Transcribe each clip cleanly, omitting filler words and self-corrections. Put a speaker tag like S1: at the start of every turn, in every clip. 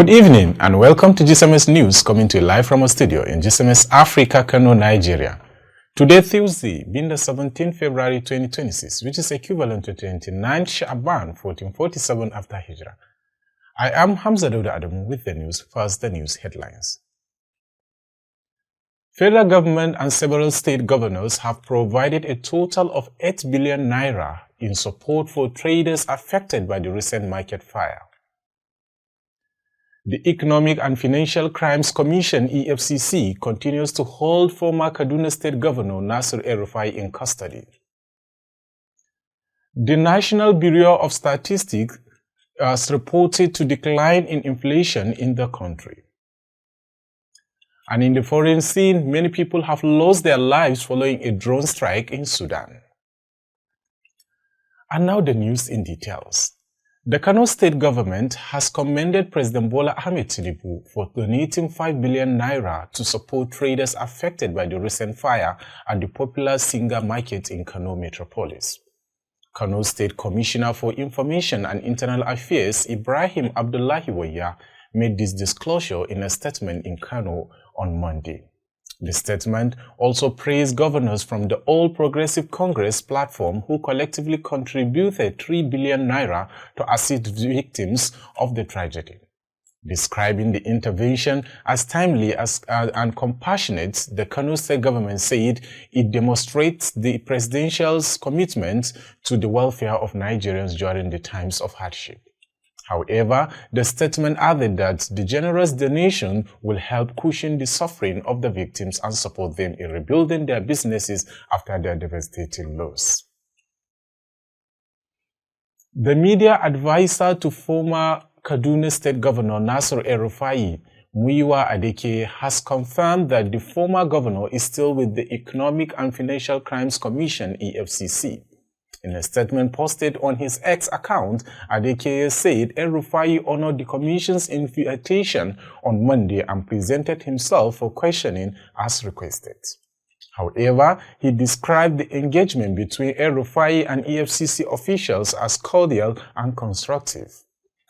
S1: Good evening and welcome to GSMS News, coming to you live from our studio in GSMS Africa, Kano, Nigeria. Today, Tuesday, being the 17th February 2026, which is equivalent to 29 Sha'ban 1447 after Hijrah. I am Hamza Dauda Adamu with the news. First, the news headlines. Federal government and several state governors have provided a total of 8 billion naira in support for traders affected by the recent market fire. The Economic and Financial Crimes Commission (EFCC) continues to hold former Kaduna State Governor Nasir El-Rufai in custody. The National Bureau of Statistics has reported to decline in inflation in the country. And in the foreign scene, many people have lost their lives following a drone strike in Sudan. And now the news in details. The Kano State government has commended President Bola Ahmed Tinubu for donating 5 billion naira to support traders affected by the recent fire at the popular Singa Market in Kano Metropolis. Kano State Commissioner for Information and Internal Affairs Ibrahim Abdullahi Waya made this disclosure in a statement in Kano on Monday. The statement also praised governors from the All Progressive Congress platform who collectively contributed 3 billion naira to assist victims of the tragedy. Describing the intervention as timely and compassionate, the Kano State government said it demonstrates the presidential's commitment to the welfare of Nigerians during the times of hardship. However, the statement added that the generous donation will help cushion the suffering of the victims and support them in rebuilding their businesses after their devastating loss. The media advisor to former Kaduna State Governor Nasir El-Rufai, Muyiwa Adeke, has confirmed that the former governor is still with the Economic and Financial Crimes Commission (EFCC). In a statement posted on his X account, Adeke said El-Rufai honored the Commission's invitation on Monday and presented himself for questioning as requested. However, he described the engagement between El-Rufai and EFCC officials as cordial and constructive.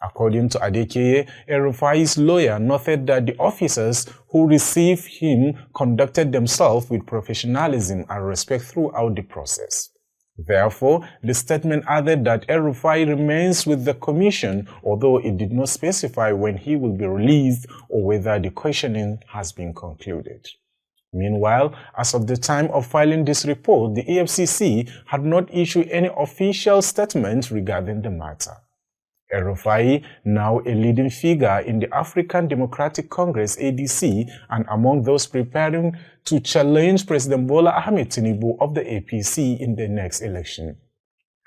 S1: According to Adeke, El-Rufai's lawyer noted that the officers who received him conducted themselves with professionalism and respect throughout the process. Therefore, the statement added that El-Rufai remains with the commission, although it did not specify when he will be released or whether the questioning has been concluded. Meanwhile, as of the time of filing this report, the EFCC had not issued any official statement regarding the matter. El-Rufai, now a leading figure in the African Democratic Congress (ADC) and among those preparing to challenge President Bola Ahmed Tinubu of the APC in the next election,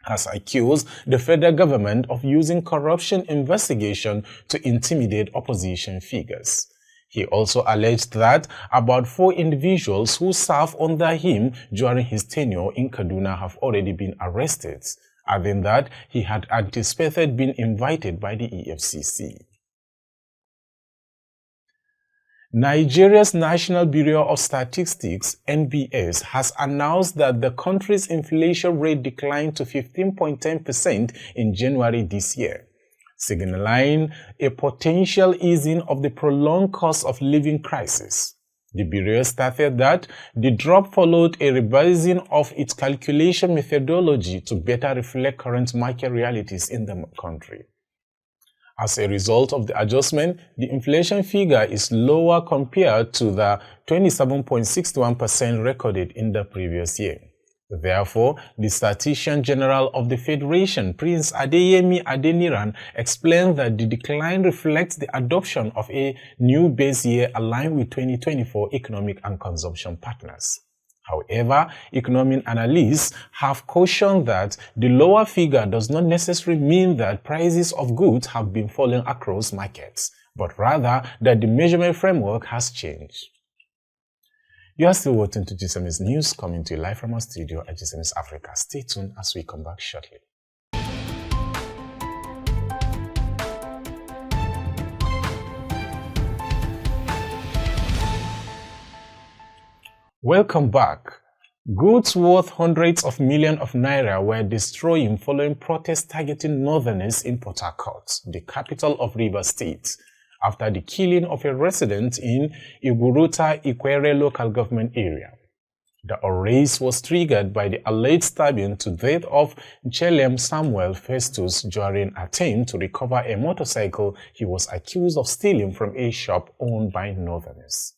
S1: has accused the federal government of using corruption investigation to intimidate opposition figures. He also alleged that about 4 individuals who served under him during his tenure in Kaduna have already been arrested, adding that he had anticipated being invited by the EFCC. Nigeria's National Bureau of Statistics (NBS) has announced that the country's inflation rate declined to 15.10% in January this year, signaling a potential easing of the prolonged cost of living crisis. The Bureau stated that the drop followed a revising of its calculation methodology to better reflect current market realities in the country. As a result of the adjustment, the inflation figure is lower compared to the 27.61% recorded in the previous year. Therefore, the Statistician General of the Federation, Prince Adeyemi Adeniran, explained that the decline reflects the adoption of a new base year aligned with 2024 economic and consumption patterns. However, economic analysts have cautioned that the lower figure does not necessarily mean that prices of goods have been falling across markets, but rather that the measurement framework has changed. You are still watching to GSMS News, coming to you live from our studio at GSMS Africa. Stay tuned as we come back shortly. Welcome back. Goods worth hundreds of millions of naira were destroyed following protests targeting northerners in Port Harcourt, the capital of Rivers State, after the killing of a resident in Iguruta Ikwere local government area. The arrest was triggered by the alleged stabbing to death of Chelem Samuel Festus during an attempt to recover a motorcycle he was accused of stealing from a shop owned by Northerners.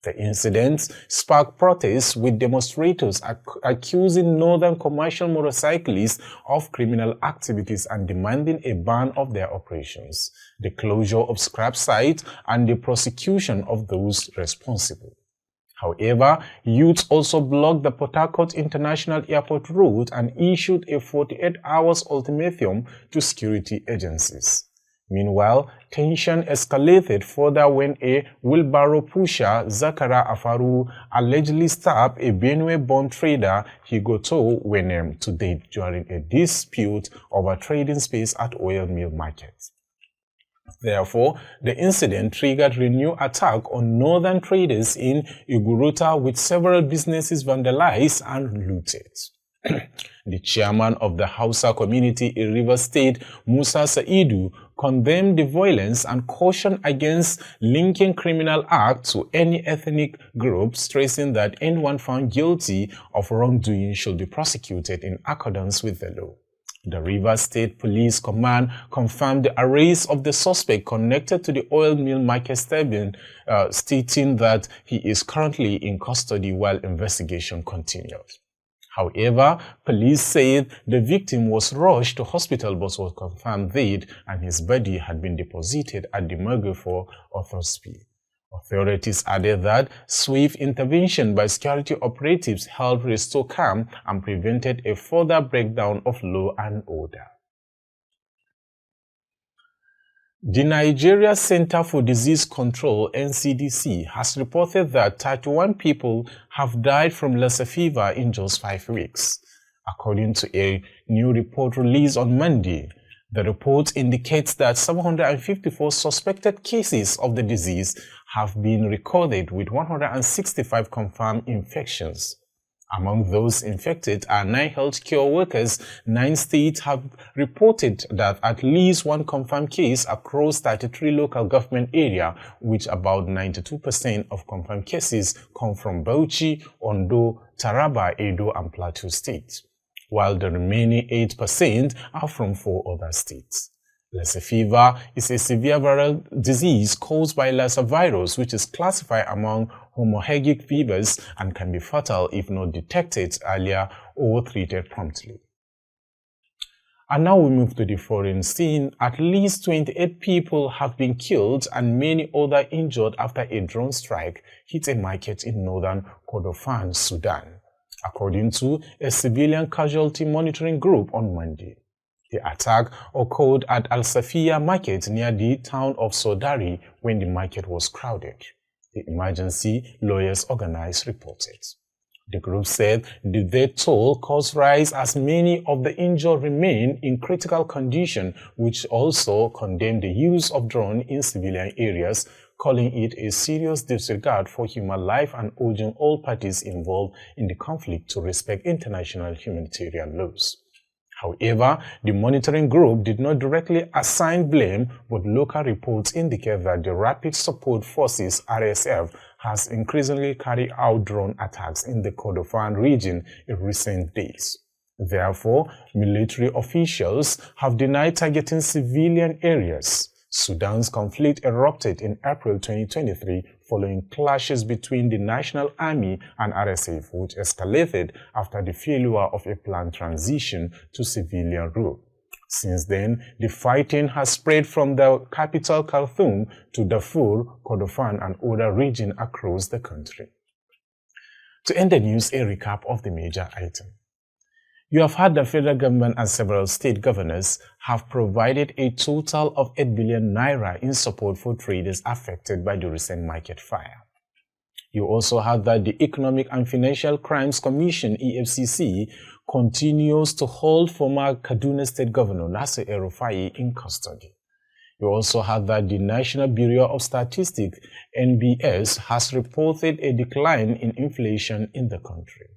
S1: The incident sparked protests, with demonstrators accusing Northern commercial motorcyclists of criminal activities and demanding a ban of their operations, the closure of scrap sites, and the prosecution of those responsible. However, youths also blocked the Port Harcourt International Airport route and issued a 48-hour ultimatum to security agencies. Meanwhile, tension escalated further when a wheelbarrow pusher, Zakara Afaru, allegedly stabbed a Benue-born trader, Higoto Wenem, to death during a dispute over trading space at Oil Mill Market. Therefore, the incident triggered renewed attack on northern traders in Iguruta, with several businesses vandalized and looted. The chairman of the Hausa community in Rivers State, Musa Saidu, condemned the violence and cautioned against linking criminal acts to any ethnic group, stressing that anyone found guilty of wrongdoing should be prosecuted in accordance with the law. The Rivers State Police Command confirmed the arrest of the suspect connected to the oil mill market stabbing, stating that he is currently in custody while investigation continues. However, police said the victim was rushed to hospital but was confirmed dead, and his body had been deposited at the morgue for autopsy. Authorities added that swift intervention by security operatives helped restore calm and prevented a further breakdown of law and order. The Nigeria Center for Disease Control, NCDC, has reported that 31 people have died from Lassa fever in just 5 weeks. According to a new report released on Monday, the report indicates that 754 suspected cases of the disease have been recorded, with 165 confirmed infections. Among those infected are 9 healthcare workers. 9 states have reported that at least one confirmed case across 33 local government areas, which about 92% of confirmed cases come from Bauchi, Ondo, Taraba, Edo, and Plateau states, while the remaining 8% are from 4 other states. Lassa fever is a severe viral disease caused by Lassa virus, which is classified among hemorrhagic fevers and can be fatal if not detected earlier or treated promptly. And now we move to the foreign scene. At least 28 people have been killed and many others injured after a drone strike hit a market in northern Kordofan, Sudan, according to a civilian casualty monitoring group on Monday. The attack occurred at Al Safiya market near the town of Sodari when the market was crowded, the emergency lawyers organized reported. The group said the death toll caused rise as many of the injured remain in critical condition, which also condemned the use of drones in civilian areas, calling it a serious disregard for human life and urging all parties involved in the conflict to respect international humanitarian laws. However, the monitoring group did not directly assign blame, but local reports indicate that the Rapid Support Forces (RSF) has increasingly carried out drone attacks in the Kordofan region in recent days. Therefore, military officials have denied targeting civilian areas. Sudan's conflict erupted in April 2023 following clashes between the National Army and RSF, which escalated after the failure of a planned transition to civilian rule. Since then, the fighting has spread from the capital Khartoum to Darfur, Kordofan, and other regions across the country. To end the news, a recap of the major items. You have heard the federal government and several state governors have provided a total of 8 billion naira in support for traders affected by the recent market fire. You also heard that the Economic and Financial Crimes Commission (EFCC) continues to hold former Kaduna State Governor Nasir El-Rufai in custody. You also heard that the National Bureau of Statistics (NBS) has reported a decline in inflation in the country.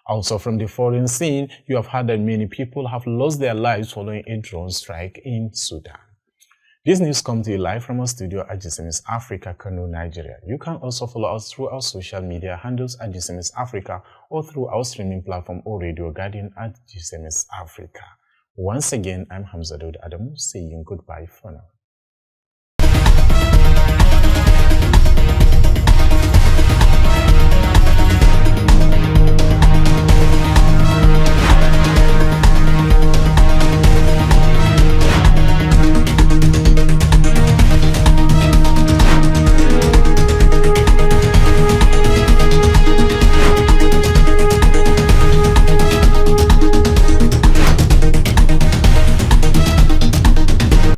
S1: Also from the foreign scene, you have heard that many people have lost their lives following a drone strike in Sudan. This news comes to you live from our studio at GCMS Africa, Kano, Nigeria. You can also follow us through our social media handles at GCMS Africa or through our streaming platform or Radio Guardian at GCMS Africa. Once again, I'm Hamza Daud Adamu saying goodbye for now.